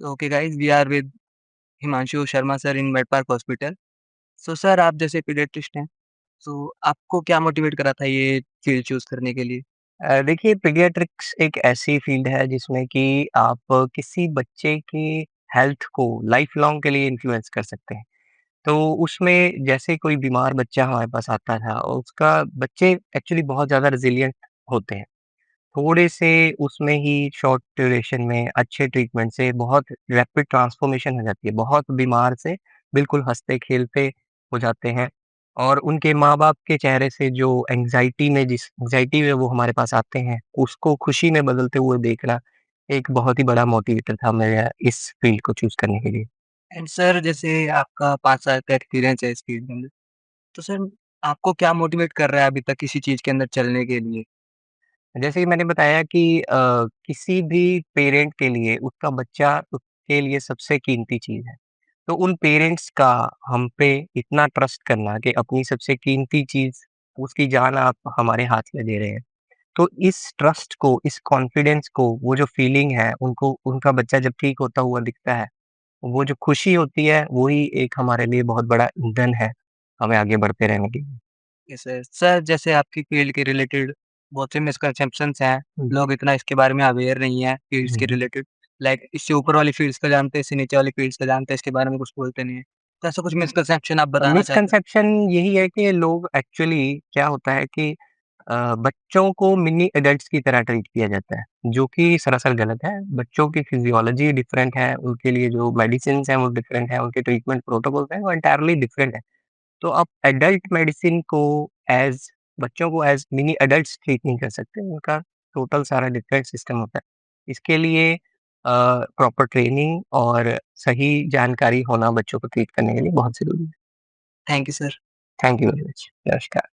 So, okay guys, we are with Himanshu Sharma sir in made park hospital. So sir आप जैसे पीडियाट्रिस्ट हैं, तो आपको क्या मोटिवेट करा था ये फील्ड चूज़ करने के लिए? देखिए पीडियाट्रिक्स एक ऐसी फील्ड है जिसमें कि आप किसी बच्चे की हेल्थ को लाइफ लॉन्ग के लिए इन्फ्लुएंस कर सकते हैं। तो उसमें जैसे कोई बीमार बच्चा हमारे पास आता था और उसका बच्चे एक्चुअली बहुत ज़्यादा रेज़िलिएंट होते हैं। थोड़े से उसमें ही शॉर्ट ड्यूरेशन में अच्छे ट्रीटमेंट से बहुत रैपिड ट्रांसफॉर्मेशन हो जाती है। बहुत बीमार से बिल्कुल हँसते-खेलते हो जाते हैं और उनके माँ-बाप के चेहरे से जो एंग्ज़ायटी में वो हमारे पास आते हैं, उसको खुशी में बदलते हुए देखना एक बहुत ही बड़ा मोटिवेटर था मेरा इस फ़ील्ड को चूज़ करने के लिए। एंड सर जैसे आपका 5 साल का एक्सपीरियंस है इस फील्ड के अंदर, तो सर आपको क्या मोटिवेट कर रहा है अभी तक किसी चीज़ के अंदर चलने के लिए? जैसे कि मैंने बताया कि किसी भी पेरेंट के लिए उसका बच्चा उसके लिए सबसे कीमती चीज़ है। तो उन पेरेंट्स का हम पे इतना ट्रस्ट करना कि अपनी सबसे कीमती चीज़, उसकी जान आप हमारे हाथ में दे रहे हैं। तो इस ट्रस्ट को, इस कॉन्फिडेंस को, वो जो फीलिंग है उनको उनका बच्चा जब ठीक होता हुआ दिखता है, वो जो खुशी होती है, वही एक हमारे लिए बहुत बड़ा ईंधन है, हमें आगे बढ़ते रहने के लिए। Yes sir. सर जैसे आपकी फील्ड के रिलेटेड बहुत से मिसकंसेप्शंस हैं, हुँ, लोग इतना इसके बारे में अवेयर नहीं है फील्ड्स हुँ, के हुँ। रिलेटेड। लाइक इससे ऊपर वाली फील्ड्स को जानते हैं, इससे नीचे वाली फील्ड्स को जानते हैं, इसके बारे में कुछ बोलते नहीं है। तो ऐसा कुछ मिसकंसेप्शन आप बताना चाहते हो? मिसकंसेप्शन यही है कि लोग एक्चुअली क्या होता है कि बच्चों को मिनी एडल्ट्स की तरह ट्रीट किया जाता है, जो कि सरासर गलत है। बच्चों की फिजियोलॉजी डिफरेंट है, उनके लिए जो मेडिसिन्स हैं वो डिफरेंट है, उनके ट्रीटमेंट प्रोटोकॉल्स हैं वो एंटायरली डिफरेंट है। तो आप एडल्ट मेडिसिन को एज़ बच्चों को एज़ मिनी एडल्ट्स ट्रीट नहीं कर सकते, उनका टोटल सारा डिफरेंट सिस्टम होता है। इसके लिए प्रॉपर ट्रेनिंग और सही जानकारी होना बच्चों को ट्रीट करने के लिए बहुत ज़रूरी है। Thank you sir. Thank you very much. नमस्कार।